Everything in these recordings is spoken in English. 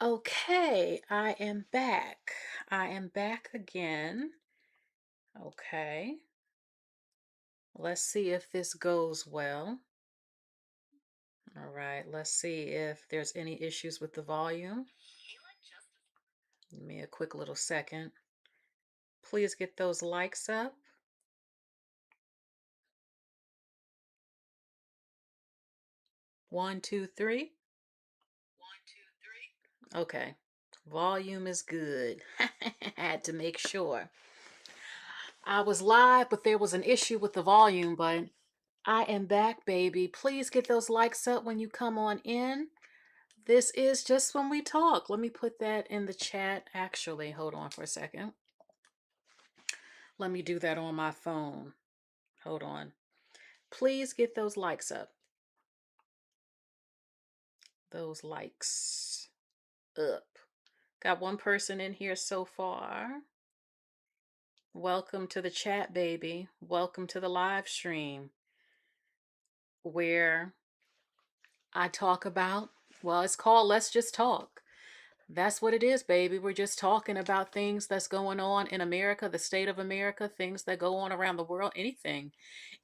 Okay, I am back. I am back again. Okay, let's see if this goes well. All right, let's see if there's any issues with the volume. Give me a quick little second. Please get those likes up. One, two, three. Okay, volume is good. Had to make sure. I was live, but there was an issue with the volume, but I am back, baby. Please get those likes up when you come on in. This is just when we talk. Let me put that in the chat. Actually, hold on for a second. Let me do that on my phone. Hold on. Please get those likes up. Those likes up. Got one person in here so far. Welcome to the chat, baby. Welcome to the live stream where I talk about, well, it's called Let's Just Talk. That's what it is, baby. We're just talking about things that's going on in America, the state of America, things that go on around the world, anything,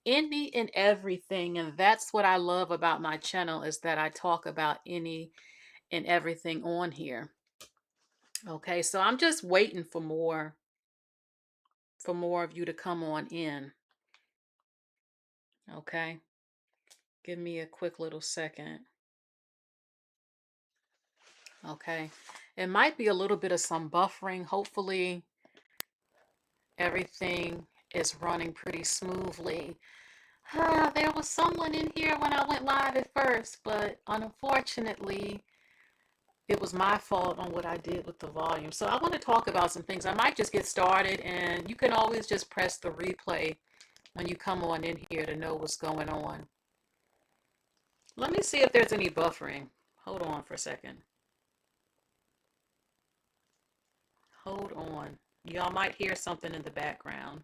any and everything. And that's what I love about my channel is that I talk about any and everything on here. Okay, so I'm just waiting for more of you to come on in. Okay, give me a quick little second. Okay, it might be a little bit of some buffering. Hopefully everything is running pretty smoothly. There was someone in here when I went live at first, but unfortunately, it was my fault on what I did with the volume. So I want to talk about some things. I might just get started, and you can always just press the replay when you come on in here to know what's going on. Let me see if there's any buffering. Hold on for a second. Hold on. Y'all might hear something in the background.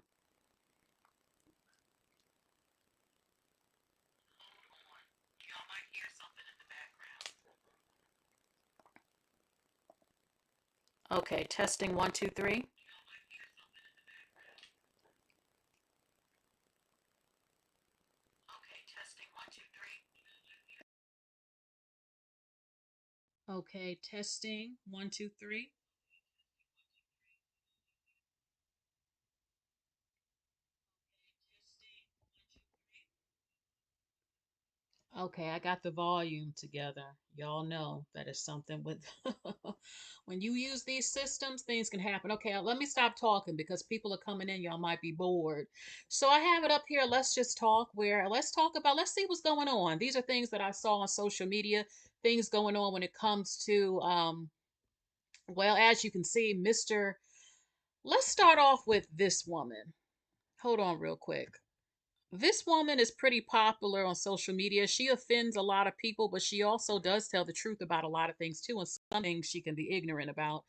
Okay, testing 1, 2, 3. Okay, testing 1, 2, 3. Okay, I got the volume together. Y'all know that is something with when you use these systems, things can happen. Okay, let me stop talking because people are coming in. Y'all might be bored. So I have it up here. Let's just talk where let's talk about, let's see what's going on. These are things that I saw on social media, things going on when it comes to, well, as you can see, let's start off with this woman. Hold on real quick. This woman is pretty popular on social media. She offends a lot of people, but she also does tell the truth about a lot of things too, and some things she can be ignorant about.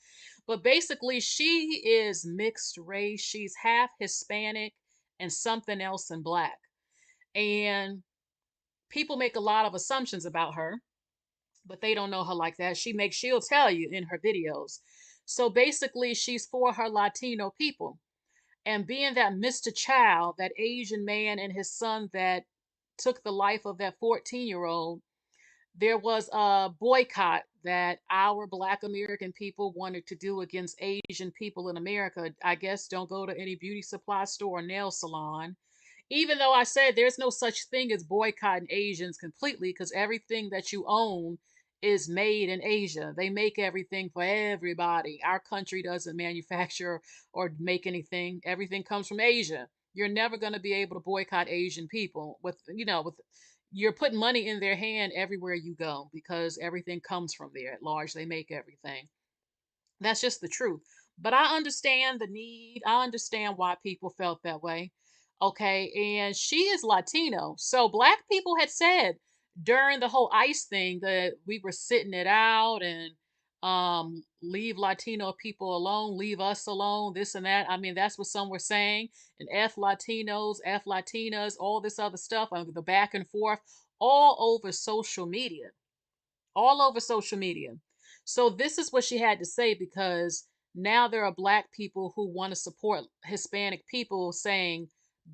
But basically, she is mixed race. She's half Hispanic and something else in black. And people make a lot of assumptions about her, but they don't know her like that. She'll tell you in her videos. So basically, she's for her Latino people. And being that Mr. Child, that Asian man and his son that took the life of that 14-year-old, there was a boycott that our Black American people wanted to do against Asian people in America. I guess don't go to any beauty supply store or nail salon. Even though I said there's no such thing as boycotting Asians completely because everything that you own is made in Asia. They make everything for everybody. Our country doesn't manufacture or make anything. Everything comes from Asia. You're never going to be able to boycott Asian people with you're putting money in their hand everywhere you go because everything comes from there at large. They make everything. That's just the truth. But I understand the need. I understand why people felt that way. Okay. And she is Latino. So black people had said during the whole ICE thing that we were sitting it out and leave Latino people alone, leave us alone, this and that. I mean, that's what some were saying. And F Latinos, F Latinas, all this other stuff, the back and forth, all over social media. All over social media. So this is what she had to say because now there are black people who want to support Hispanic people saying,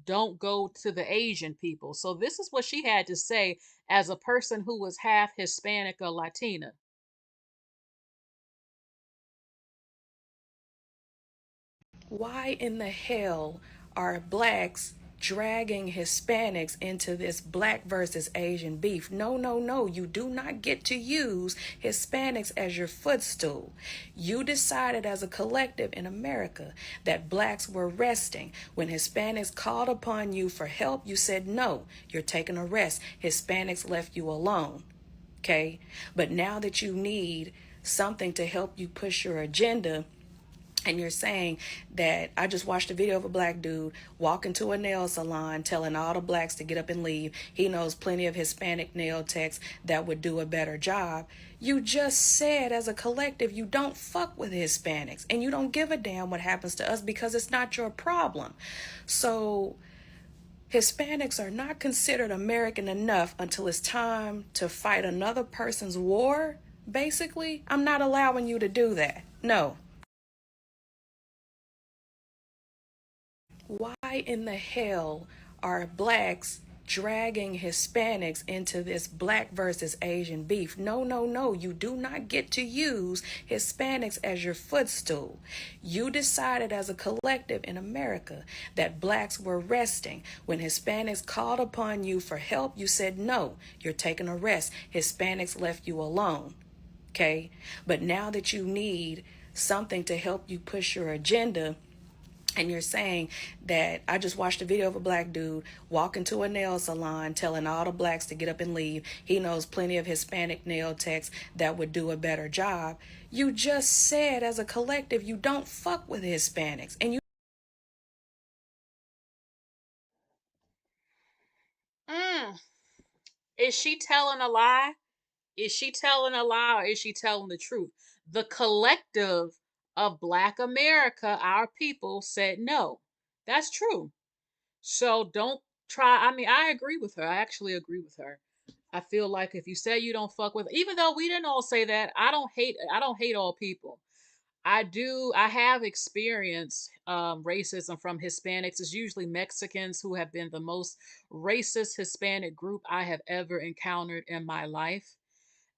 don't go to the Asian people. So this is what she had to say as a person who was half Hispanic or Latina. Why in the hell are blacks dragging Hispanics into this black versus Asian beef? No, no, no. You do not get to use Hispanics as your footstool. You decided as a collective in America that blacks were resting. When Hispanics called upon you for help, you said no, you're taking a rest. Hispanics left you alone. Okay? But now that you need something to help you push your agenda, and you're saying that I just watched a video of a black dude walk into a nail salon telling all the blacks to get up and leave. He knows plenty of Hispanic nail techs that would do a better job. You just said as a collective you don't fuck with Hispanics and you don't give a damn what happens to us because it's not your problem. So Hispanics are not considered American enough until it's time to fight another person's war. Basically, I'm not allowing you to do that. No. Why in the hell are blacks dragging Hispanics into this black versus Asian beef? No, no, no. You do not get to use Hispanics as your footstool. You decided as a collective in America that blacks were resting. When Hispanics called upon you for help, you said no, you're taking a rest. Hispanics left you alone. Okay? But now that you need something to help you push your agenda, and you're saying that I just watched a video of a black dude walk into a nail salon telling all the blacks to get up and leave. He knows plenty of Hispanic nail techs that would do a better job. You just said as a collective you don't fuck with Hispanics. And you Mm. Is she telling a lie? Is she telling a lie or is she telling the truth? The collective of Black America, our people, said no. That's true. So don't try. I mean, I agree with her. I actually agree with her. I feel like if you say you don't fuck with, even though we didn't all say that, I don't hate all people. I have experienced racism from Hispanics. It's usually Mexicans who have been the most racist Hispanic group I have ever encountered in my life.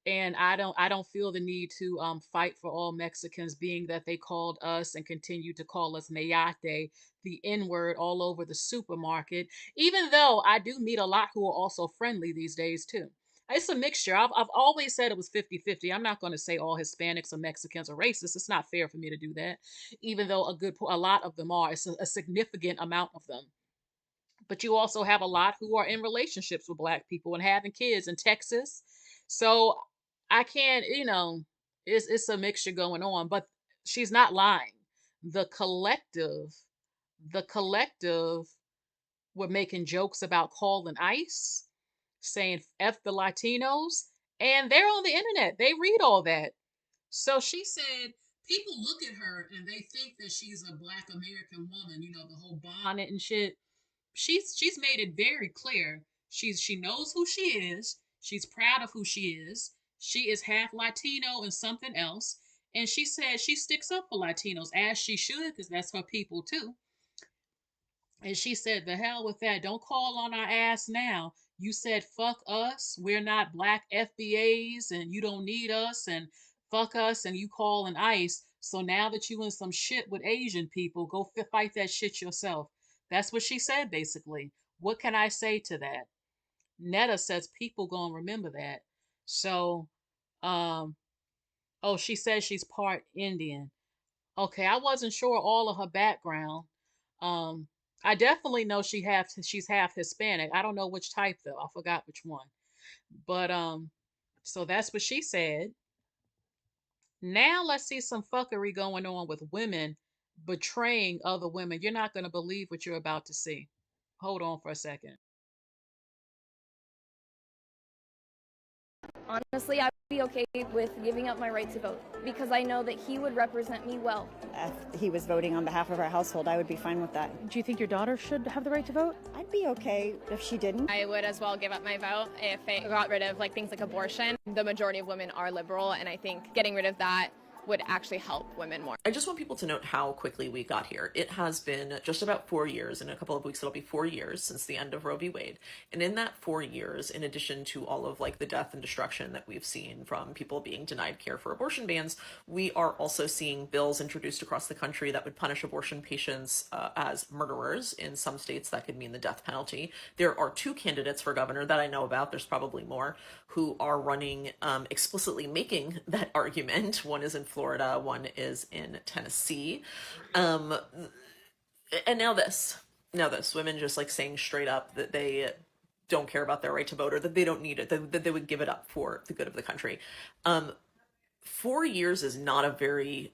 And I don't feel the need to fight for all Mexicans, being that they called us and continue to call us Mayate, the N word, all over the supermarket. Even though I do meet a lot who are also friendly these days too. It's a mixture. I've always said it was 50-50. I'm not going to say all Hispanics or Mexicans are racist. It's not fair for me to do that, even though a lot of them are. It's a significant amount of them. But you also have a lot who are in relationships with black people and having kids in Texas. So I can't, it's a mixture going on, but she's not lying. The collective, the collective were making jokes about calling ICE, saying F the Latinos, and they're on the internet. They read all that. So she said people look at her and they think that she's a black American woman, the whole bonnet and shit. She's made it very clear. She knows who she is. She's proud of who she is. She is half Latino and something else. And she says she sticks up for Latinos as she should, because that's her people too. And she said, the hell with that. Don't call on our ass now. You said fuck us. We're not black FBAs and you don't need us and fuck us and you call an ICE. So now that you in some shit with Asian people, go fight that shit yourself. That's what she said basically. What can I say to that? Netta says people gonna remember that. So, um, oh, she says she's part Indian. Okay, I wasn't sure all of her background. Um, I definitely know she's half Hispanic. I don't know which type though. I forgot which one. But so that's what she said. Now let's see some fuckery going on with women betraying other women. You're not going to believe what you're about to see. Hold on for a second. Honestly, I would be okay with giving up my right to vote because I know that he would represent me well. If he was voting on behalf of our household, I would be fine with that. Do you think your daughter should have the right to vote? I'd be okay if she didn't. I would as well give up my vote if it got rid of like things like abortion. The majority of women are liberal, and I think getting rid of that would actually help women more. I just want people to note how quickly we got here. It has been just about 4 years. In a couple of weeks, it'll be 4 years since the end of Roe v. Wade. And in that 4 years, in addition to all of like the death and destruction that we've seen from people being denied care for abortion bans, we are also seeing bills introduced across the country that would punish abortion patients as murderers. In some states, that could mean the death penalty. There are two candidates for governor that I know about, there's probably more, who are running explicitly making that argument. One is in Florida, one is in Tennessee. And now this, women just like saying straight up that they don't care about their right to vote or that they don't need it, that they would give it up for the good of the country. 4 years is not a very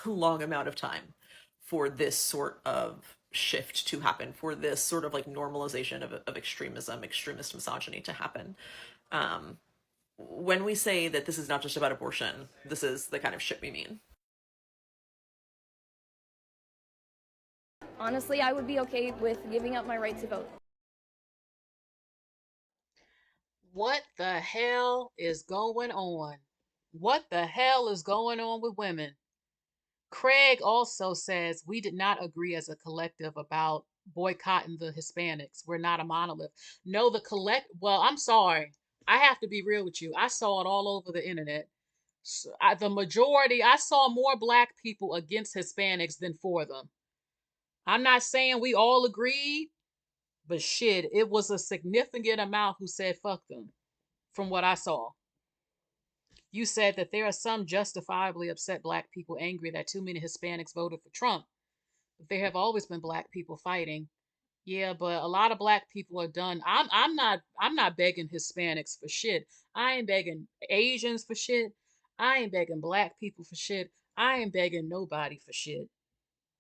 long amount of time for this sort of shift to happen, for this sort of like normalization of extremism, extremist misogyny to happen. When we say that this is not just about abortion, this is the kind of shit we mean. Honestly, I would be okay with giving up my right to vote. What the hell is going on? What the hell is going on with women? Craig also says we did not agree as a collective about boycotting the Hispanics. We're not a monolith. No, well, I'm sorry. I have to be real with you. I saw it all over the internet. The majority, I saw more black people against Hispanics than for them. I'm not saying we all agreed, but shit, it was a significant amount who said fuck them from what I saw. You said that there are some justifiably upset black people angry that too many Hispanics voted for Trump. But there have always been black people fighting. Yeah, but a lot of black people are done. I'm not begging Hispanics for shit. I ain't begging Asians for shit. I ain't begging black people for shit. I ain't begging nobody for shit.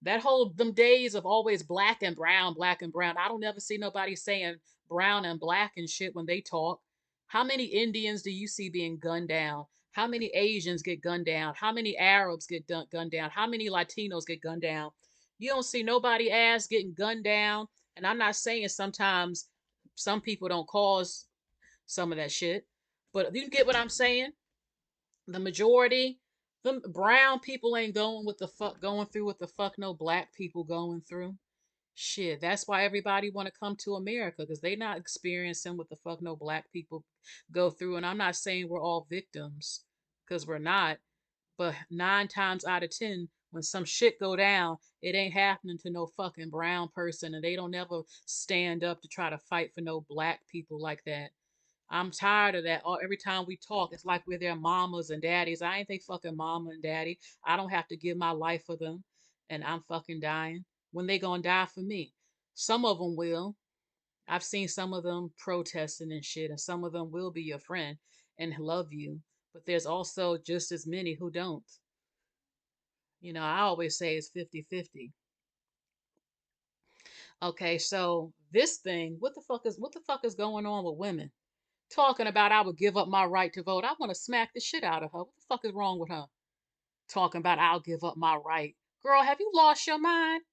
That whole them days of always black and brown, black and brown. I don't ever see nobody saying brown and black and shit when they talk. How many Indians do you see being gunned down? How many Asians get gunned down? How many Arabs get gunned down? How many Latinos get gunned down? You don't see nobody ass getting gunned down. And I'm not saying sometimes some people don't cause some of that shit, but you get what I'm saying? The majority, the brown people ain't going through what the fuck no black people going through. Shit, that's why everybody want to come to America because they not experiencing what the fuck no black people go through. And I'm not saying we're all victims because we're not, but 9 times out of 10, when some shit go down, it ain't happening to no fucking brown person, and they don't ever stand up to try to fight for no black people like that. I'm tired of that. Every time we talk, it's like we're their mamas and daddies. I ain't they fucking mama and daddy. I don't have to give my life for them, and I'm fucking dying. When they gonna die for me? Some of them will. I've seen some of them protesting and shit, and some of them will be your friend and love you. But there's also just as many who don't. I always say it's 50-50. Okay, so this thing, what the fuck is going on with women? Talking about I would give up my right to vote. I want to smack the shit out of her. What the fuck is wrong with her? Talking about I'll give up my right. Girl, have you lost your mind?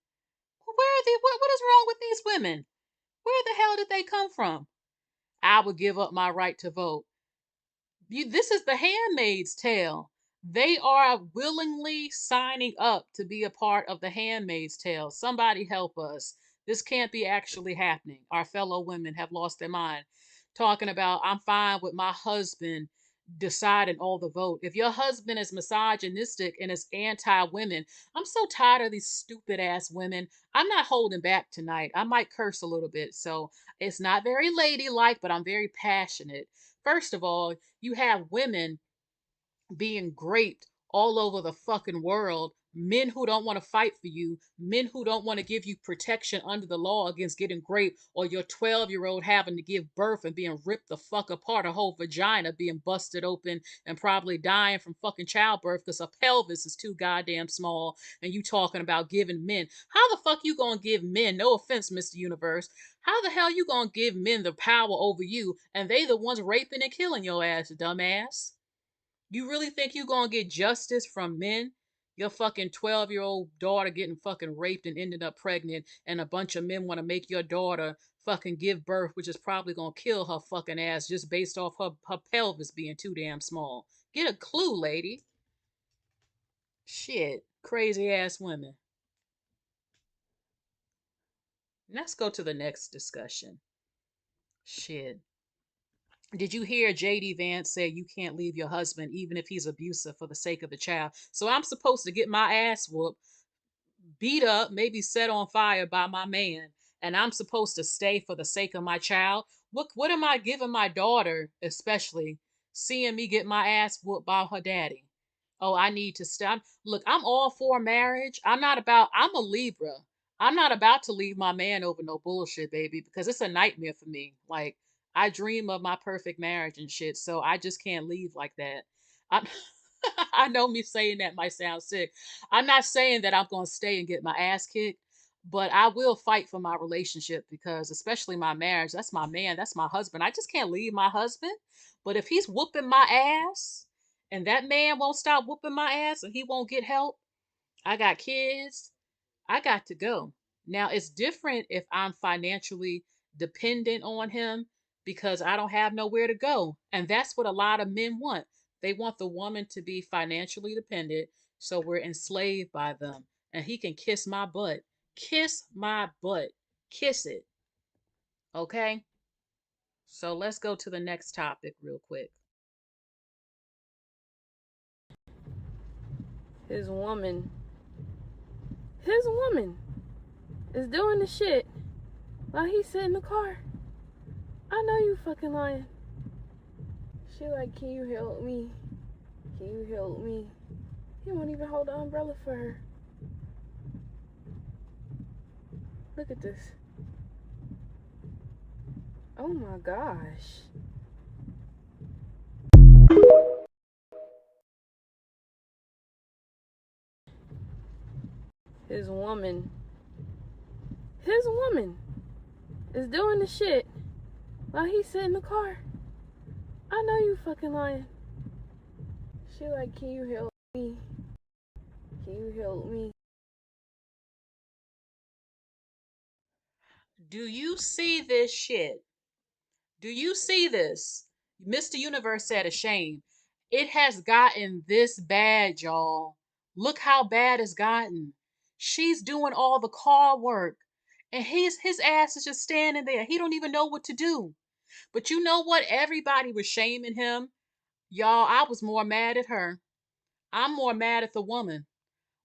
Where are they? What is wrong with these women? Where the hell did they come from? I would give up my right to vote. This is the handmaid's tale. They are willingly signing up to be a part of the handmaid's tale. Somebody help us. This can't be actually happening. Our fellow women have lost their mind. Talking about, I'm fine with my husband deciding all the vote. If your husband is misogynistic and is anti women, I'm so tired of these stupid ass women. I'm not holding back tonight. I might curse a little bit. So it's not very ladylike, but I'm very passionate. First of all, you have women being raped all over the fucking world, men who don't want to fight for you, men who don't want to give you protection under the law against getting raped, or your 12-year-old having to give birth and being ripped the fuck apart, a whole vagina being busted open and probably dying from fucking childbirth because her pelvis is too goddamn small, and you talking about giving men. How the fuck you gonna give men, no offense, Mr. Universe, how the hell you gonna give men the power over you and they the ones raping and killing your ass, dumbass? You really think you gonna get justice from men? Your fucking 12-year-old daughter getting fucking raped and ended up pregnant, and a bunch of men want to make your daughter fucking give birth, which is probably gonna kill her fucking ass just based off her pelvis being too damn small. Get a clue, lady. Shit. Crazy ass women. Let's go to the next discussion. Shit. Did you hear JD Vance say you can't leave your husband even if he's abusive for the sake of the child? So I'm supposed to get my ass whooped, beat up, maybe set on fire by my man, and I'm supposed to stay for the sake of my child? What am I giving my daughter, especially seeing me get my ass whooped by her daddy? Oh, I need to stop. Look, I'm all for marriage. I'm a Libra. I'm not about to leave my man over no bullshit, baby, because it's a nightmare for me. Like, I dream of my perfect marriage and shit, so I just can't leave like that. I, I know me saying that might sound sick. I'm not saying that I'm going to stay and get my ass kicked, but I will fight for my relationship because, especially my marriage, that's my man, that's my husband. I just can't leave my husband. But if he's whooping my ass and that man won't stop whooping my ass and he won't get help, I got kids, I got to go. Now, it's different if I'm financially dependent on him because I don't have nowhere to go. And that's what a lot of men want. They want the woman to be financially dependent, so we're enslaved by them. And he can kiss my butt. Kiss my butt. Kiss it. Okay? So let's go to the next topic real quick. His woman. His woman is doing the shit while he sit in the car. I know you fucking lying. She like, can you help me? Can you help me? He won't even hold the umbrella for her. Look at this. Oh my gosh. His woman. His woman is doing the shit while he sit in the car. I know you fucking lying. She like, can you help me? Can you help me? Do you see this shit? Do you see this? Mr. Universe said a shame. It has gotten this bad, y'all. Look how bad it's gotten. She's doing all the car work. And his ass is just standing there. He don't even know what to do. But you know what? Everybody was shaming him. Y'all, I was more mad at her. I'm more mad at the woman.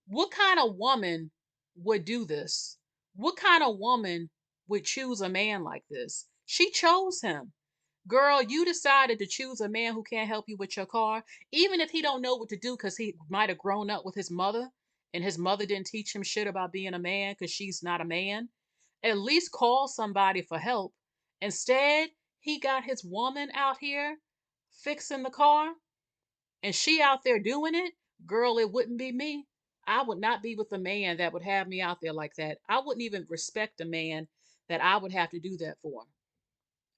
What kind of woman would do this? What kind of woman would choose a man like this? She chose him. Girl, you decided to choose a man who can't help you with your car, even if he don't know what to do because he might have grown up with his mother and his mother didn't teach him shit about being a man because she's not a man. At least call somebody for help. Instead, he got his woman out here fixing the car and she out there doing it. Girl, it wouldn't be me. I would not be with a man that would have me out there like that. I wouldn't even respect a man that I would have to do that for.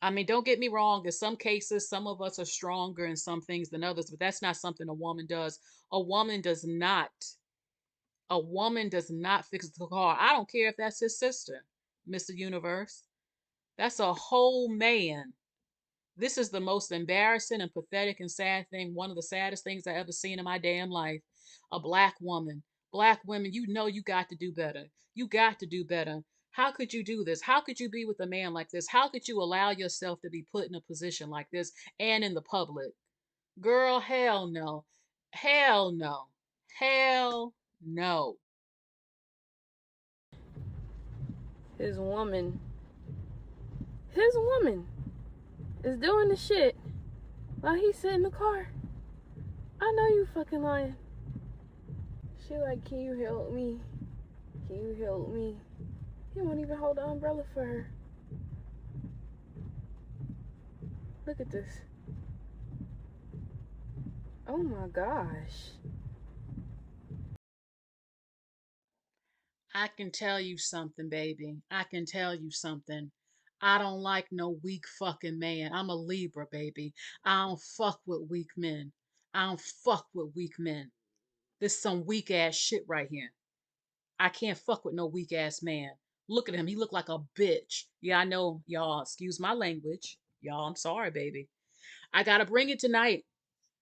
I mean, don't get me wrong. In some cases, some of us are stronger in some things than others, but that's not something a woman does. A woman does not. A woman does not fix the car. I don't care if that's his sister, Mr. Universe. That's a whole man. This is the most embarrassing and pathetic and sad thing, one of the saddest things I ever seen in my damn life. A black woman. Black women, you know you got to do better. You got to do better. How could you do this? How could you be with a man like this? How could you allow yourself to be put in a position like this and in the public? Girl, hell no. Hell no. Hell no. His woman. His woman is doing the shit while he sit in the car. I know you fucking lying. She like, can you help me? Can you help me? He won't even hold the umbrella for her. Look at this. Oh my gosh. I can tell you something, baby. I can tell you something. I don't like no weak fucking man. I'm a Libra, baby. I don't fuck with weak men. I don't fuck with weak men. This some weak ass shit right here. I can't fuck with no weak ass man. Look at him. He look like a bitch. Yeah, I know, y'all. Excuse my language. Y'all, I'm sorry, baby. I gotta bring it tonight.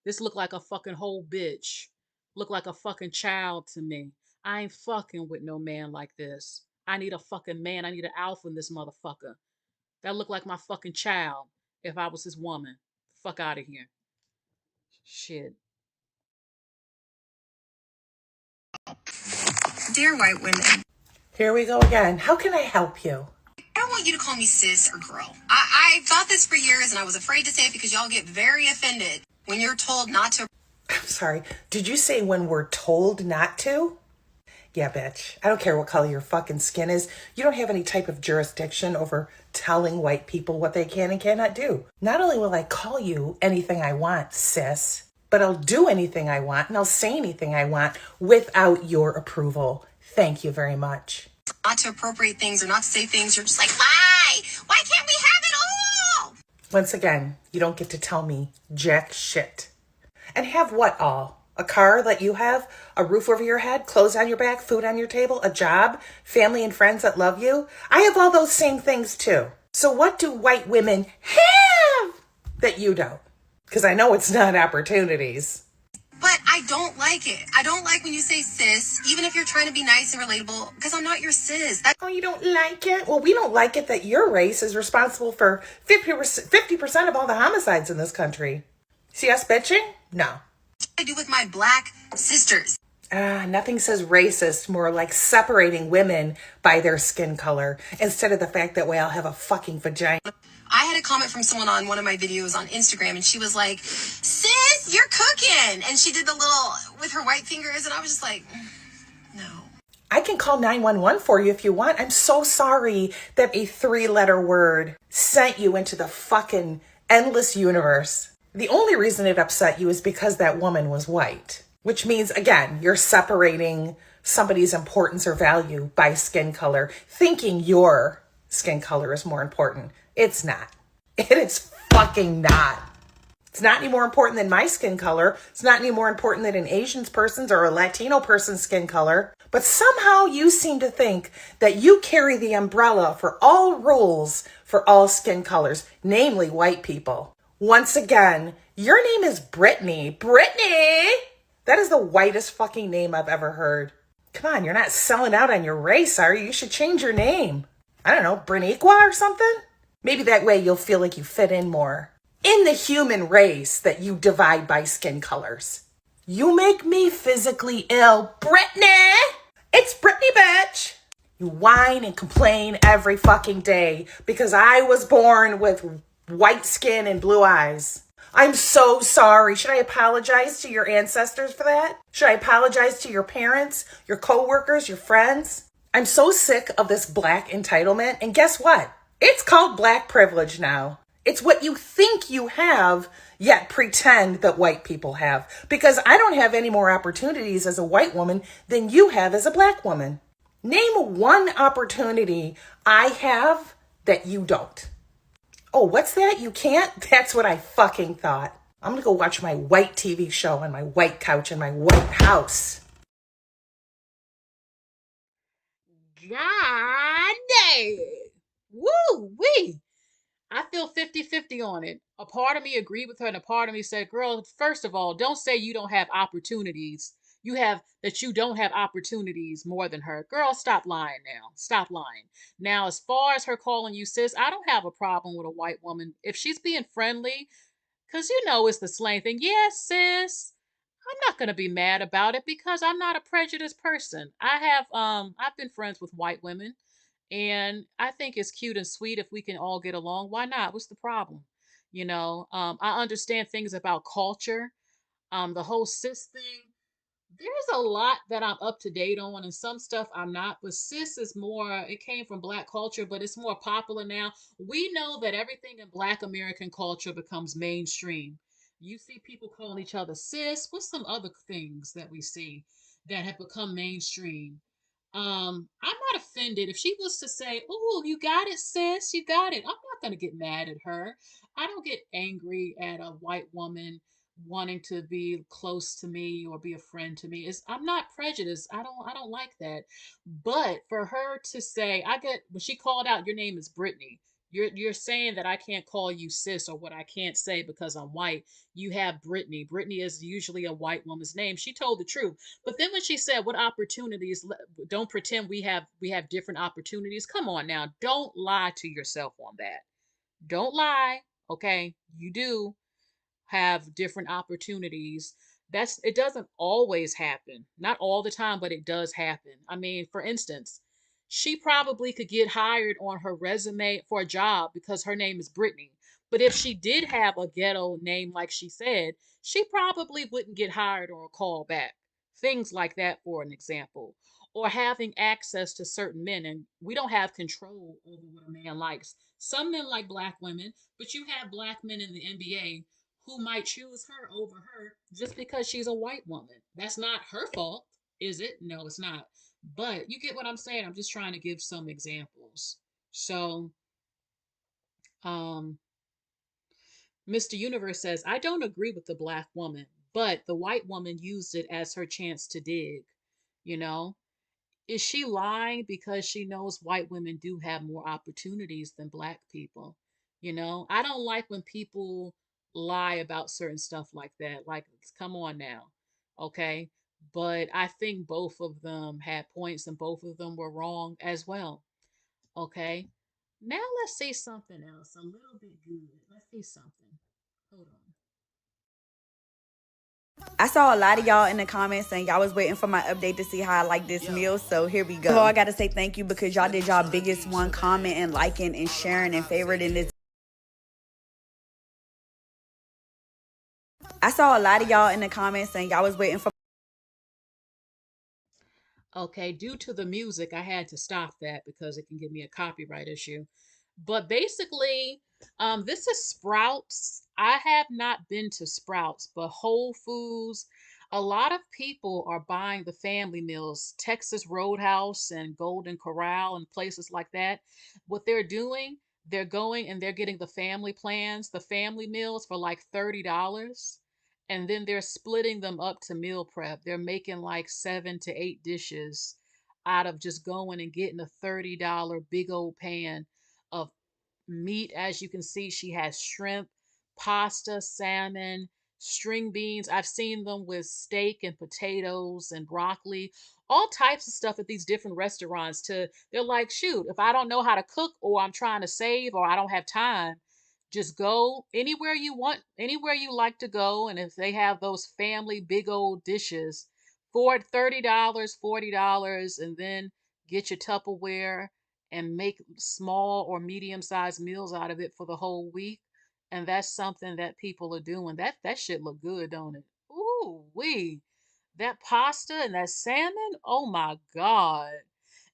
This look like a fucking whole bitch. Look like a fucking child to me. I ain't fucking with no man like this. I need a fucking man. I need an alpha in this motherfucker. That look like my fucking child if I was his woman. Fuck out of here. Shit. Dear white women, Here we go again. How can I help you? I don't want you to call me sis or girl. I thought this for years and I was afraid to say it because y'all get very offended when you're told not to. I'm sorry. Did you say when we're told not to? Yeah, bitch. I don't care what color your fucking skin is. You don't have any type of jurisdiction over telling white people what they can and cannot do. Not only will I call you anything I want, sis, but I'll do anything I want and I'll say anything I want without your approval. Thank you very much. Not to appropriate things or not to say things. You're just like, why? Why can't we have it all? Once again, you don't get to tell me jack shit. And have what all? A car that you have, a roof over your head, clothes on your back, food on your table, a job, family and friends that love you. I have all those same things too. So what do white women have that you don't? Because I know it's not opportunities. But I don't like it. I don't like when you say sis, even if you're trying to be nice and relatable, because I'm not your sis. Oh, you don't like it? Well, we don't like it that your race is responsible for 50% of all the homicides in this country. See us bitching? No. I do with my black sisters. Nothing says racist more like separating women by their skin color instead of the fact that we all have a fucking vagina. I had a comment from someone on one of my videos on Instagram and she was like, sis, you're cooking. And she did the little with her white fingers and I was just like, no. I can call 911 for you if you want. I'm so sorry that a 3-letter word sent you into the fucking endless universe. The only reason it upset you is because that woman was white, which means, again, you're separating somebody's importance or value by skin color, thinking your skin color is more important. It's not. It is fucking not. It's not any more important than my skin color. It's not any more important than an Asian person's or a Latino person's skin color. But somehow you seem to think that you carry the umbrella for all rules for all skin colors, namely white people. Once again, your name is Brittany. Brittany! That is the whitest fucking name I've ever heard. Come on, you're not selling out on your race, are you? You should change your name. I don't know, Briniqua or something? Maybe that way you'll feel like you fit in more. In the human race that you divide by skin colors. You make me physically ill. Brittany! It's Brittany, bitch! You whine and complain every fucking day because I was born with white skin and blue eyes. I'm so sorry. Should I apologize to your ancestors for that? Should I apologize to your parents, your coworkers, your friends? I'm so sick of this black entitlement. And guess what? It's called black privilege now. It's what you think you have, yet pretend that white people have. Because I don't have any more opportunities as a white woman than you have as a black woman. Name one opportunity I have that you don't. Oh, what's that? You can't? That's what I fucking thought. I'm gonna go watch my white TV show on my white couch in my white house. God damn. Woo wee. I feel 50-50 on it. A part of me agreed with her and a part of me said, girl, first of all, don't say you don't have opportunities. You don't have opportunities more than her. Girl, stop lying now. Stop lying. Now, as far as her calling you sis, I don't have a problem with a white woman. If she's being friendly, because it's the slang thing. Yes, sis. I'm not gonna be mad about it because I'm not a prejudiced person. I've been friends with white women and I think it's cute and sweet if we can all get along. Why not? What's the problem? I understand things about culture. The whole cis thing, there's a lot that I'm up to date on, and some stuff I'm not. But sis is more, it came from Black culture, but it's more popular now. We know that everything in Black American culture becomes mainstream. You see people calling each other sis. What's some other things that we see that have become mainstream? I'm not offended if she was to say, "Oh, you got it, sis, you got it." I'm not gonna get mad at her. I don't get angry at a white woman wanting to be close to me or be a friend to me. Is I'm not prejudiced. I don't like that. But for her to say, I get when she called out your name is Brittany. You're saying that I can't call you sis, or what I can't say because I'm white. You have Brittany. Brittany is usually a white woman's name. She told the truth. But then when she said, "What opportunities? Don't pretend we have different opportunities." Come on now, don't lie to yourself on that. Don't lie, okay? You do have different opportunities. It doesn't always happen. Not all the time, but it does happen. I mean, for instance, she probably could get hired on her resume for a job because her name is Brittany. But if she did have a ghetto name like she said, she probably wouldn't get hired or a call back. Things like that, for an example. Or having access to certain men, and we don't have control over what a man likes. Some men like black women, but you have black men in the NBA who might choose her over her just because she's a white woman. That's not her fault, is it? No, it's not. But you get what I'm saying. I'm just trying to give some examples. So, um, Mr. Universe says, I don't agree with the black woman, but the white woman used it as her chance to dig. You know, is she lying because she knows white women do have more opportunities than black people? I don't like when people lie about certain stuff like that. Like, come on now. Okay. But I think both of them had points and both of them were wrong as well. Okay. Now let's see something else. A little bit good. Let's see something. Hold on. I saw a lot of y'all in the comments saying y'all was waiting for my update to see how I like this meal, so here we go. First of all, I gotta say thank you because y'all did y'all biggest one, comment and liking and sharing and favoriting this. I saw a lot of y'all in the comments saying y'all was waiting for. Okay, due to the music, I had to stop that because it can give me a copyright issue. But basically, this is Sprouts. I have not been to Sprouts, but Whole Foods, a lot of people are buying the family meals, Texas Roadhouse and Golden Corral and places like that. What they're doing, they're going and they're getting the family plans, the family meals for like $30, and then they're splitting them up to meal prep. They're making like 7 to 8 dishes out of just going and getting a $30 big old pan of meat. As you can see, she has shrimp, pasta, salmon, string beans. I've seen them with steak and potatoes and broccoli, all types of stuff at these different restaurants. They're like, shoot, if I don't know how to cook or I'm trying to save or I don't have time, just go anywhere you want, anywhere you like to go. And if they have those family big old dishes for $30, $40, and then get your Tupperware and make small or medium sized meals out of it for the whole week. And that's something that people are doing. That shit look good, don't it? Ooh, wee. That pasta and that salmon, oh my God.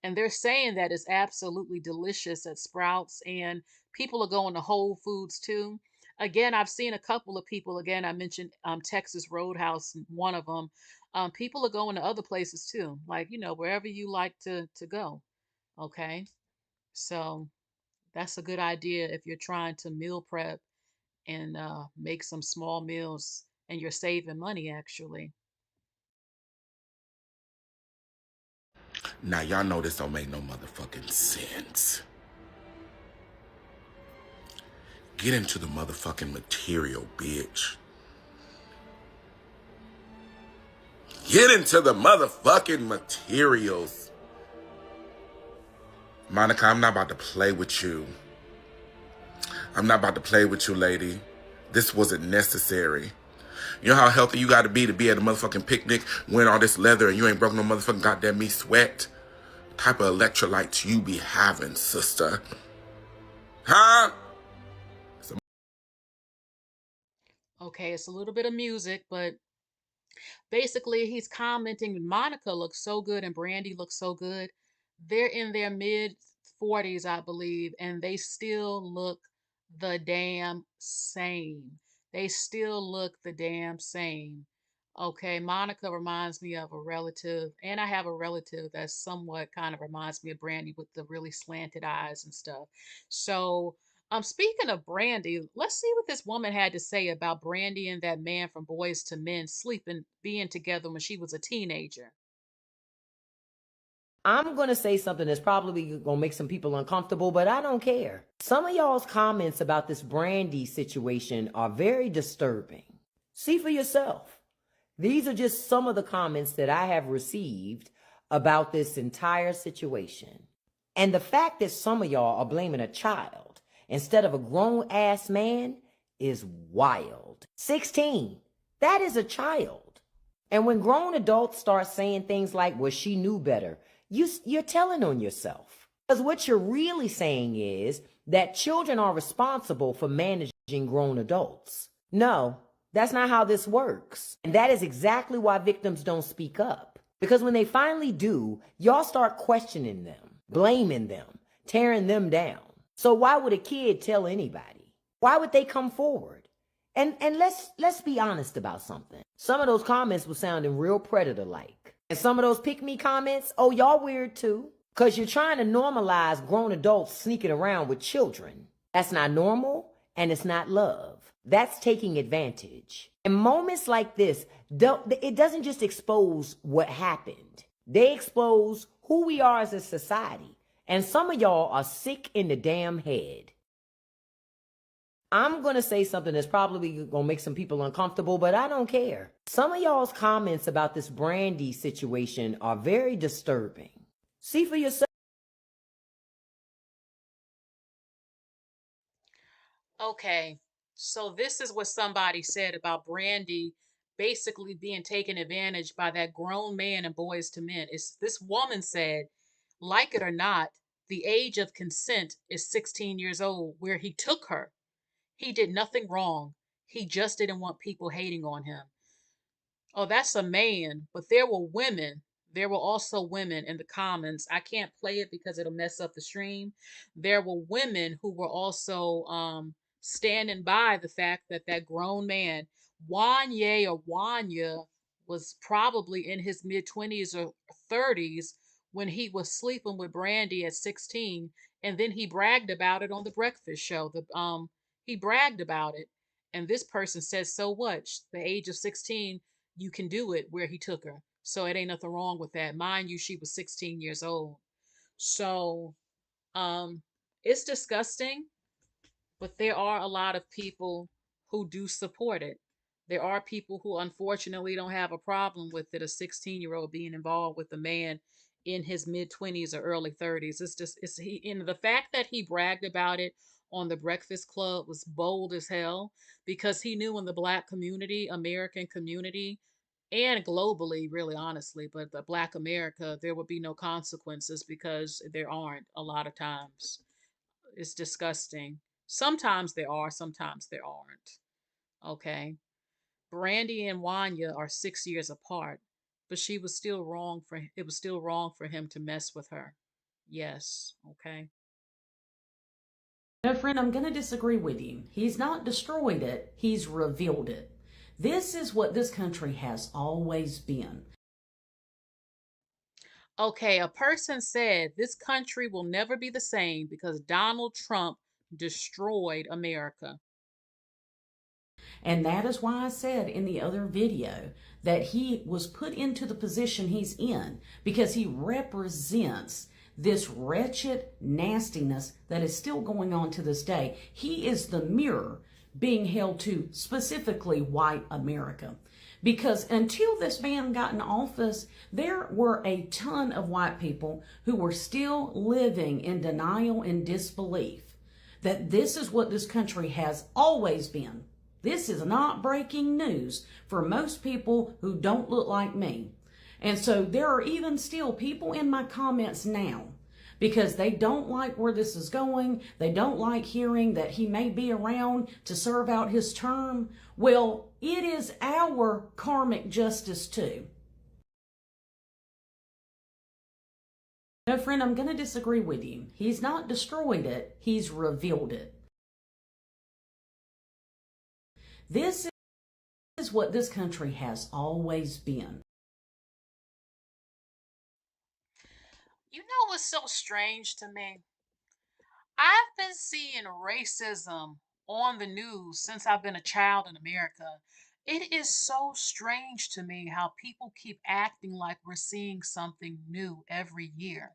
And they're saying that it's absolutely delicious at Sprouts, and people are going to Whole Foods too. Again, I've seen a couple of people. Again, I mentioned Texas Roadhouse, one of them. People are going to other places too, like wherever you like to go. Okay, so that's a good idea if you're trying to meal prep and make some small meals, and you're saving money actually. Now, y'all know this don't make no motherfucking sense. Get into the motherfucking material, bitch. Get into the motherfucking materials. Monica, I'm not about to play with you. I'm not about to play with you, lady. This wasn't necessary. You know how healthy you gotta be at a motherfucking picnic wearing all this leather and you ain't broke no motherfucking goddamn me sweat? Type of electrolytes you be having, sister. Huh? Okay, it's a little bit of music, but basically he's commenting Monica looks so good and Brandy looks so good. They're in their mid 40s, I believe, and they still look the damn same. They still look the damn same. Okay, Monica reminds me of a relative, and I have a relative that somewhat kind of reminds me of Brandy with the really slanted eyes and stuff. So, speaking of Brandy, let's see what this woman had to say about Brandy and that man from Boys to Men sleeping, being together when she was a teenager. I'm going to say something that's probably going to make some people uncomfortable, but I don't care. Some of y'all's comments about this Brandy situation are very disturbing. See for yourself. These are just some of the comments that I have received about this entire situation. And the fact that some of y'all are blaming a child instead of a grown-ass man is wild. 16, that is a child. And when grown adults start saying things like, well, she knew better, you're telling on yourself. Because what you're really saying is that children are responsible for managing grown adults. No, that's not how this works. And that is exactly why victims don't speak up. Because when they finally do, y'all start questioning them, blaming them, tearing them down. So why would a kid tell anybody? Why would they come forward? And let's be honest about something. Some of those comments were sounding real predator-like. And some of those pick-me comments, oh, y'all weird too. Because you're trying to normalize grown adults sneaking around with children. That's not normal, and it's not love. That's taking advantage. And moments like this, it doesn't just expose what happened. They expose who we are as a society. And some of y'all are sick in the damn head. I'm going to say something that's probably going to make some people uncomfortable, but I don't care. Some of y'all's comments about this Brandy situation are very disturbing. See for yourself. Okay, so this is what somebody said about Brandy basically being taken advantage by that grown man and Boys to Men. This woman said, like it or not, the age of consent is 16 years old, where he took her. He did nothing wrong. He just didn't want people hating on him. Oh, that's a man. But there were women. There were also women in the comments. I can't play it because it'll mess up the stream. There were women who were also standing by the fact that that grown man, Wanye or Wanya, was probably in his mid-20s or 30s when he was sleeping with Brandy at 16, and then he bragged about it on the breakfast show. He bragged about it, and this person says, so what? The age of 16, you can do it, where he took her. So it ain't nothing wrong with that. Mind you, she was 16 years old. So it's disgusting, but there are a lot of people who do support it. There are people who unfortunately don't have a problem with it, a 16-year-old being involved with a man in his mid 20s or early 30s. It's he, and the fact that he bragged about it on the Breakfast Club was bold as hell, because he knew in the black community, American community, and globally, really honestly, but the black America, there would be no consequences because there aren't a lot of times. It's disgusting. Sometimes there are, sometimes there aren't. Okay. Brandy and Wanya are 6 years apart, but she was still wrong for it was still wrong for him to mess with her. Yes. Okay. No, friend, I'm going to disagree with you. He's not destroyed it, he's revealed it. This is what this country has always been. Okay, a person said this country will never be the same because Donald Trump destroyed America. And that is why I said in the other video that he was put into the position he's in, because he represents this wretched nastiness that is still going on to this day. He is the mirror being held to specifically white America. Because until this man got in office, there were a ton of white people who were still living in denial and disbelief that this is what this country has always been. This is not breaking news for most people who don't look like me. And so there are even still people in my comments now because they don't like where this is going. They don't like hearing that he may be around to serve out his term. Well, it is our karmic justice too. No, friend, I'm going to disagree with you. He's not destroyed it, he's revealed it. This is what this country has always been. You know what's so strange to me? I've been seeing racism on the news since I've been a child in America. It is so strange to me how people keep acting like we're seeing something new every year.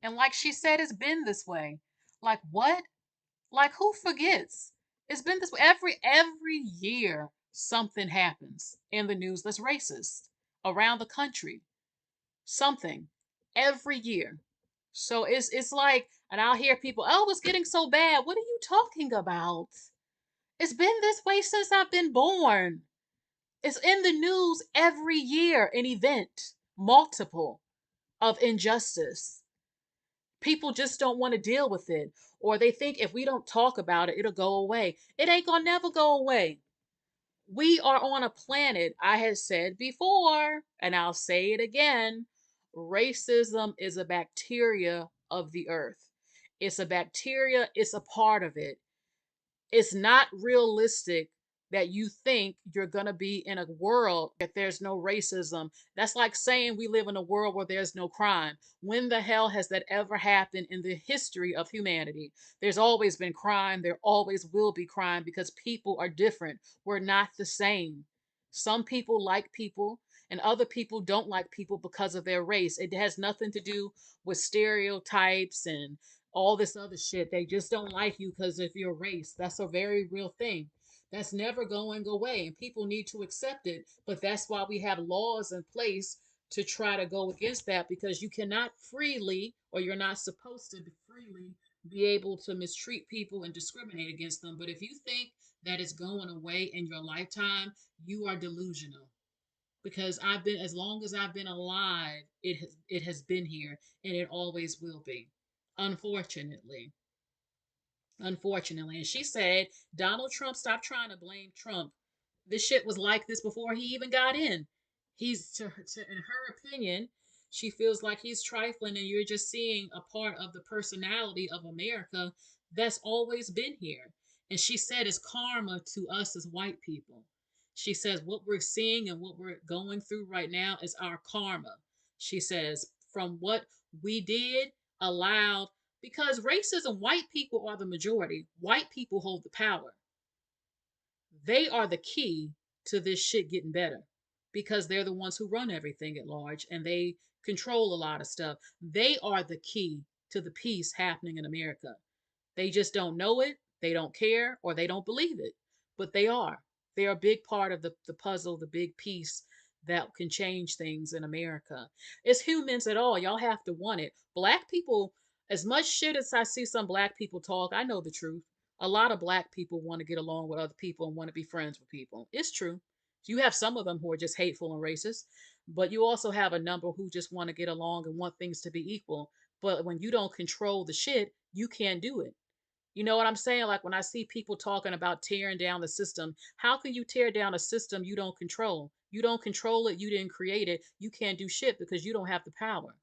And like she said, it's been this way. Like what? Like who forgets? It's been this way every year something happens in the news that's racist around the country. Something every year. So it's like, and I'll hear people, oh, it's getting so bad. What are you talking about? It's been this way since I've been born. It's in the news every year, an event, multiple of injustice. People just don't want to deal with it. Or they think if we don't talk about it, it'll go away. It ain't gonna never go away. We are on a planet, I had said before, and I'll say it again, racism is a bacteria of the earth. It's a bacteria, it's a part of it. It's not realistic that you think you're going to be in a world that there's no racism. That's like saying we live in a world where there's no crime. When the hell has that ever happened in the history of humanity? There's always been crime. There always will be crime because people are different. We're not the same. Some people like people and other people don't like people because of their race. It has nothing to do with stereotypes and all this other shit. They just don't like you because of your race. That's a very real thing. That's never going away, and people need to accept it. But that's why we have laws in place to try to go against that because you cannot freely, or you're not supposed to freely, be able to mistreat people and discriminate against them. But if you think that is going away in your lifetime, you are delusional. Because I've been, as long as I've been alive, it has been here and it always will be. Unfortunately. Unfortunately. And she said, Donald Trump, stop trying to blame Trump. This shit was like this before he even got in. He's, in her opinion, she feels like he's trifling and you're just seeing a part of the personality of America that's always been here. And she said it's karma to us as white people. She says what we're seeing and what we're going through right now is our karma. She says from what we did, allowed, because racism, white people are the majority. White people hold the power. They are the key to this shit getting better because they're the ones who run everything at large and they control a lot of stuff. They are the key to the peace happening in America. They just don't know it, they don't care, or they don't believe it. But they are. They're a big part of the puzzle, the big piece that can change things in America. It's humans at all. Y'all have to want it. Black people, as much shit as I see some black people talk, I know the truth. A lot of black people want to get along with other people and want to be friends with people. It's true. You have some of them who are just hateful and racist, but you also have a number who just want to get along and want things to be equal. But when you don't control the shit, you can't do it. You know what I'm saying? Like when I see people talking about tearing down the system, how can you tear down a system you don't control? You don't control it, you didn't create it, you can't do shit because you don't have the power.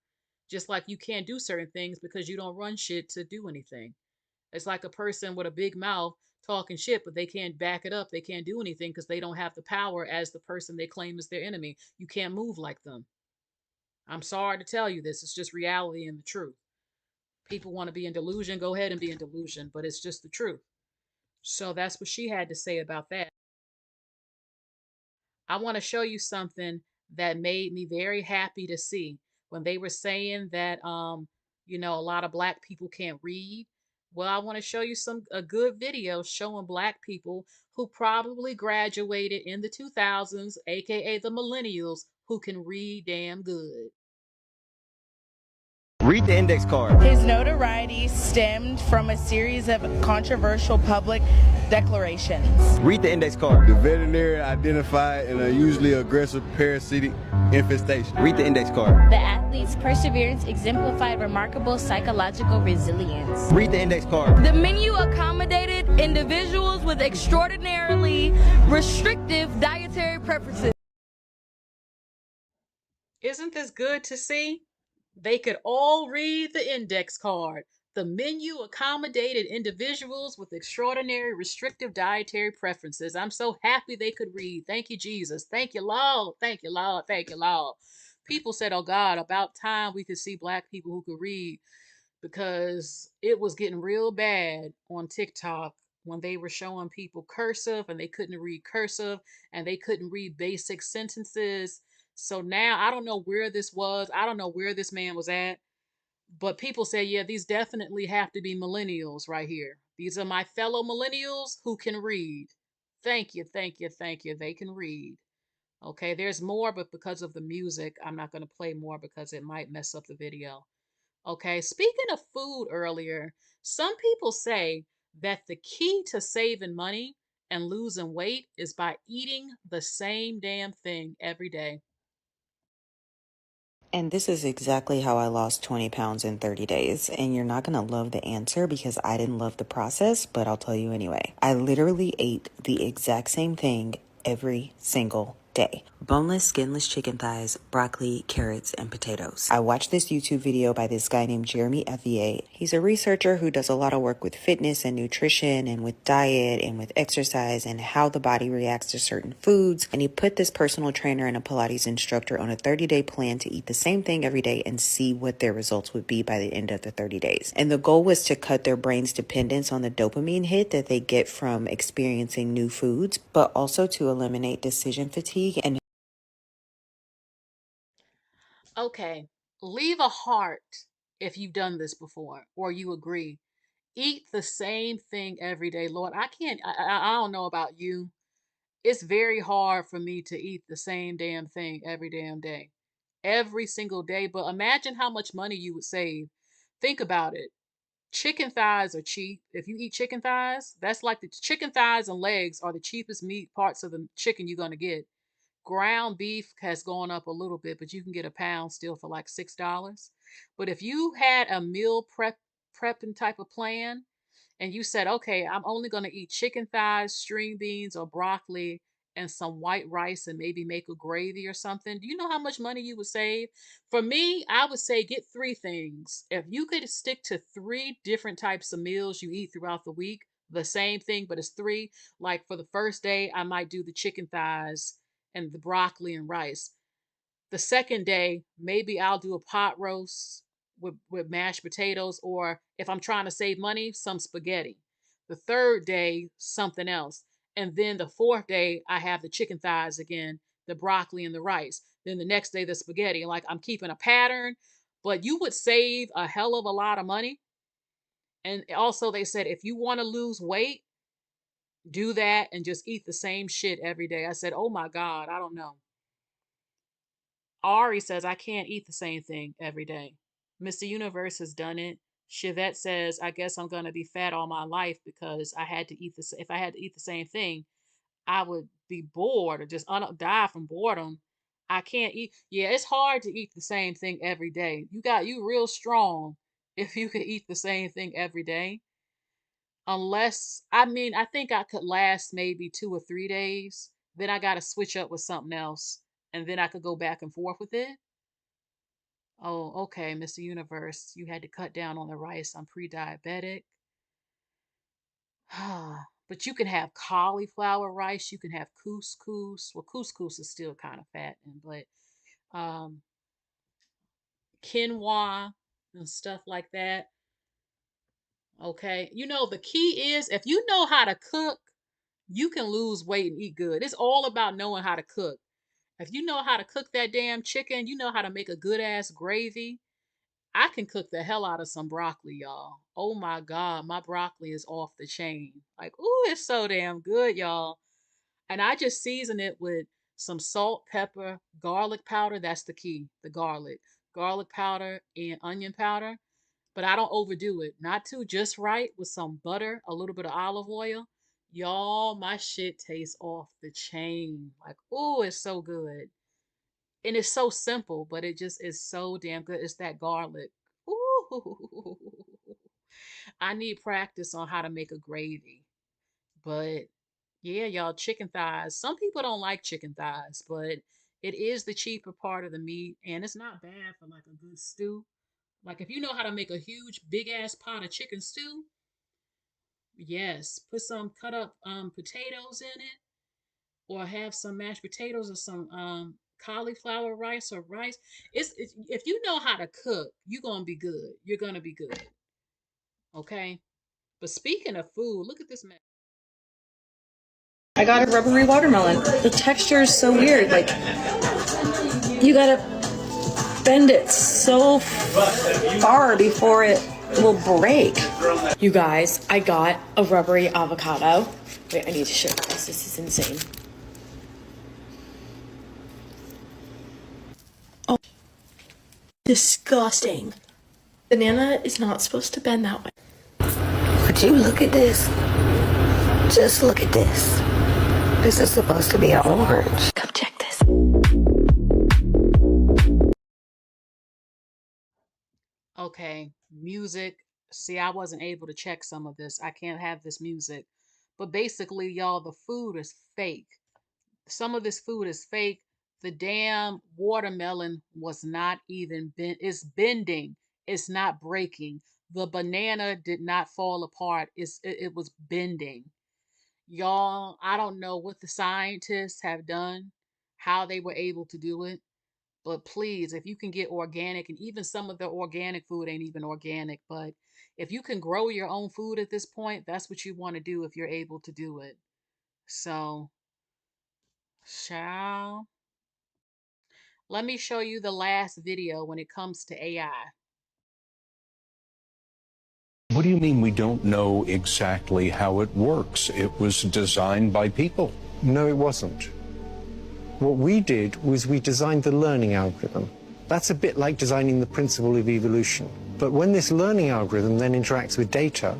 Just like you can't do certain things because you don't run shit to do anything. It's like a person with a big mouth talking shit, but they can't back it up. They can't do anything because they don't have the power as the person they claim is their enemy. You can't move like them. I'm sorry to tell you this. It's just reality and the truth. People want to be in delusion, go ahead and be in delusion, but it's just the truth. So that's what she had to say about that. I want to show you something that made me very happy to see when they were saying that a lot of black people can't read. Well, I want to show you a good video showing black people who probably graduated in the 2000s, aka the millennials, who can read damn good. Read the index card. His notoriety stemmed from a series of controversial public declarations. Read the index card. The veterinary identified an unusually aggressive parasitic infestation. Read the index card. The athlete's perseverance exemplified remarkable psychological resilience. Read the index card. The menu accommodated individuals with extraordinarily restrictive dietary preferences. Isn't this good to see? They could all read the index card. The menu accommodated individuals with extraordinary restrictive dietary preferences. I'm so happy they could read. Thank you, Jesus. Thank you, Lord. Thank you, Lord. Thank you, Lord. People said, oh God, about time we could see black people who could read, because it was getting real bad on TikTok when they were showing people cursive and they couldn't read cursive and they couldn't read basic sentences. So now I don't know where this was. I don't know where this man was at. But people say, yeah, these definitely have to be millennials right here. These are my fellow millennials who can read. Thank you, thank you, thank you. They can read. Okay, there's more, but because of the music, I'm not going to play more because it might mess up the video. Okay, speaking of food earlier, some people say that the key to saving money and losing weight is by eating the same damn thing every day. And this is exactly how I lost 20 pounds in 30 days. And you're not going to love the answer because I didn't love the process, but I'll tell you anyway. I literally ate the exact same thing every single day. Boneless, skinless chicken thighs, broccoli, carrots, and potatoes. I watched this YouTube video by this guy named Jeremy Ethier. He's a researcher who does a lot of work with fitness and nutrition and with diet and with exercise and how the body reacts to certain foods. And he put this personal trainer and a Pilates instructor on a 30-day plan to eat the same thing every day and see what their results would be by the end of the 30 days. And the goal was to cut their brain's dependence on the dopamine hit that they get from experiencing new foods, but also to eliminate decision fatigue and Okay, leave a heart if you've done this before or you agree. Eat the same thing every day. Lord, I can't, I don't know about you. It's very hard for me to eat the same damn thing every damn day, every single day. But imagine how much money you would save. Think about it. Chicken thighs are cheap. If you eat chicken thighs, that's like the chicken thighs and legs are the cheapest meat parts of the chicken you're going to get. Ground beef has gone up a little bit, but you can get a pound still for like $6. But if you had a meal prepping type of plan, and you said, okay, I'm only going to eat chicken thighs, string beans, or broccoli, and some white rice, and maybe make a gravy or something, do you know how much money you would save? For me, I would say get three things. If you could stick to three different types of meals you eat throughout the week, the same thing, but it's three. Like for the first day, I might do the chicken thighs and the broccoli and rice. The second day, maybe I'll do a pot roast with mashed potatoes, or if I'm trying to save money, some spaghetti. The third day, something else. And then the fourth day, I have the chicken thighs again, the broccoli and the rice. Then the next day, the spaghetti. Like I'm keeping a pattern, but you would save a hell of a lot of money. And also, they said if you want to lose weight, do that and just eat the same shit every day. I said, oh my God, I don't know. Ari says, I can't eat the same thing every day. Mr. Universe has done it. Chivette says, I guess I'm going to be fat all my life because I had to eat this. If I had to eat the same thing, I would be bored or just die from boredom. I can't eat. Yeah, it's hard to eat the same thing every day. You real strong if you could eat the same thing every day. Unless, I mean, I think I could last maybe 2 or 3 days. Then I got to switch up with something else. And then I could go back and forth with it. Oh, okay, Mr. Universe, you had to cut down on the rice. I'm pre-diabetic. But you can have cauliflower rice. You can have couscous. Well, couscous is still kind of fattening, but quinoa and stuff like that. Okay, the key is if you know how to cook, you can lose weight and eat good. It's all about knowing how to cook. If you know how to cook that damn chicken, you know how to make a good ass gravy. I can cook the hell out of some broccoli, y'all. Oh my God, my broccoli is off the chain. Like, ooh, it's so damn good, y'all. And I just season it with some salt, pepper, garlic powder. That's the key, the garlic. garlic powder, and onion powder, but I don't overdo it. Not too, just right with some butter, a little bit of olive oil. Y'all, my shit tastes off the chain. Like, oh, it's so good. And it's so simple, but it just is so damn good. It's that garlic. Ooh. I need practice on how to make a gravy. But yeah, y'all, chicken thighs. Some people don't like chicken thighs, but it is the cheaper part of the meat, and it's not bad for like a good stew. Like if you know how to make a huge, big ass pot of chicken stew, yes, put some cut up potatoes in it, or have some mashed potatoes or some cauliflower rice or rice. It's if you know how to cook, you're gonna be good. You're gonna be good. Okay. But speaking of food, look at this man. I got a rubbery watermelon. The texture is so weird. Like, you gotta bend it so far before it will break. You guys, I got a rubbery avocado. Wait, I need to show you guys. This is insane. Oh, disgusting. Banana is not supposed to bend that way. Would you look at this? Just look at this. This is supposed to be an orange. Come check this. Okay, music. See, I wasn't able to check some of this. I can't have this music. But basically, y'all, the food is fake. Some of this food is fake. The damn watermelon was not even bent. It's bending. It's not breaking. The banana did not fall apart. It was bending. Y'all, I don't know what the scientists have done, how they were able to do it. But please, if you can get organic, and even some of the organic food ain't even organic, but if you can grow your own food at this point, that's what you want to do if you're able to do it. So, shall let me show you the last video when it comes to AI. What do you mean we don't know exactly how it works? It was designed by people. No, it wasn't. What we did was we designed the learning algorithm. That's a bit like designing the principle of evolution. But when this learning algorithm then interacts with data,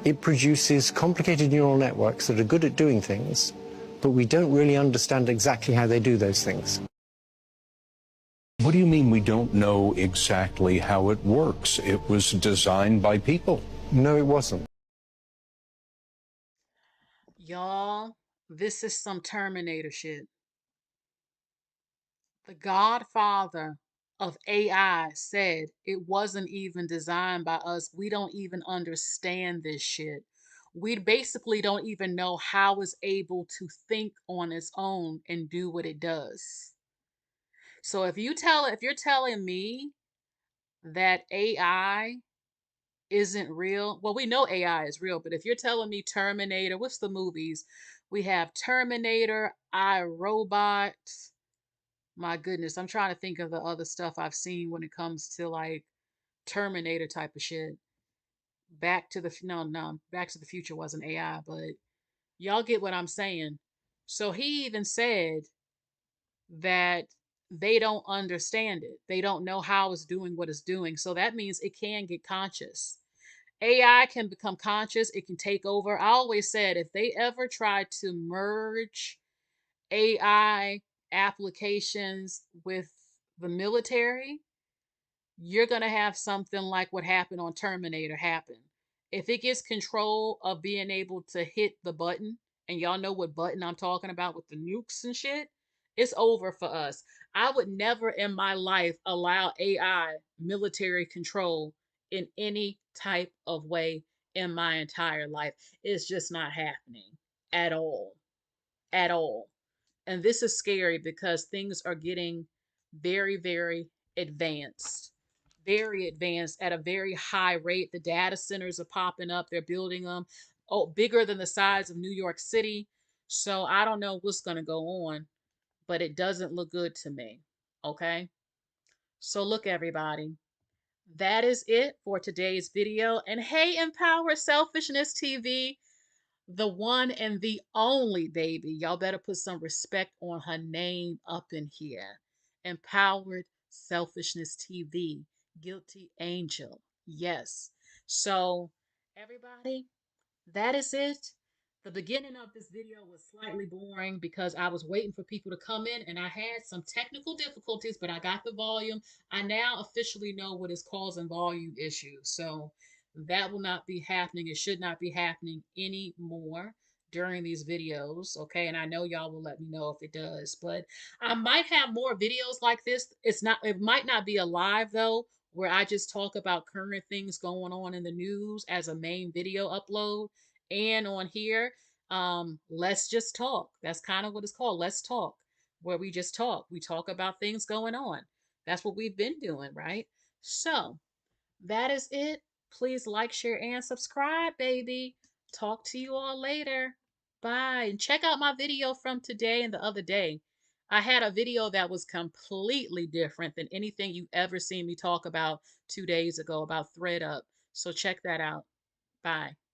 it produces complicated neural networks that are good at doing things, but we don't really understand exactly how they do those things. What do you mean we don't know exactly how it works? It was designed by people. No, it wasn't. Y'all, this is some Terminator shit. The godfather of AI said it wasn't even designed by us. We don't even understand this shit. We basically don't even know how it's able to think on its own and do what it does. So if you're telling me that AI isn't real, well, we know AI is real, but if you're telling me Terminator, what's the movies? We have Terminator, iRobot. My goodness, I'm trying to think of the other stuff I've seen when it comes to like Terminator type of shit. Back to the Future wasn't AI, but y'all get what I'm saying. So he even said that they don't understand it. They don't know how it's doing what it's doing. So that means it can get conscious. AI can become conscious, it can take over. I always said if they ever try to merge AI applications with the military, you're going to have something like what happened on Terminator happen. If it gets control of being able to hit the button, and y'all know what button I'm talking about with the nukes and shit, it's over for us. I would never in my life allow AI military control in any type of way in my entire life. It's just not happening at all. At all. And this is scary because things are getting very, very advanced. Very advanced at a very high rate. The data centers are popping up, they're building them. Oh, bigger than the size of New York City. So I don't know what's going to go on, but it doesn't look good to me. Okay? So look, everybody. That is it for today's video. And hey, Empower Selfishness TV, the one and the only baby. Y'all better put some respect on her name up in here. Empowered Selfishness TV, Guilty Angel. Yes. So, everybody, that is it. The beginning of this video was slightly boring because I was waiting for people to come in and I had some technical difficulties, but I got the volume. I now officially know what is causing volume issues. So that will not be happening. It should not be happening anymore during these videos. Okay. And I know y'all will let me know if it does, but I might have more videos like this. It might not be a live though, where I just talk about current things going on in the news as a main video upload. And on here, let's just talk. That's kind of what it's called. Let's talk, where we just talk. We talk about things going on. That's what we've been doing, right? So that is it. Please like, share, and subscribe, baby. Talk to you all later. Bye. And check out my video from today and the other day. I had a video that was completely different than anything you ever seen me talk about 2 days ago about ThreadUp. So check that out. Bye.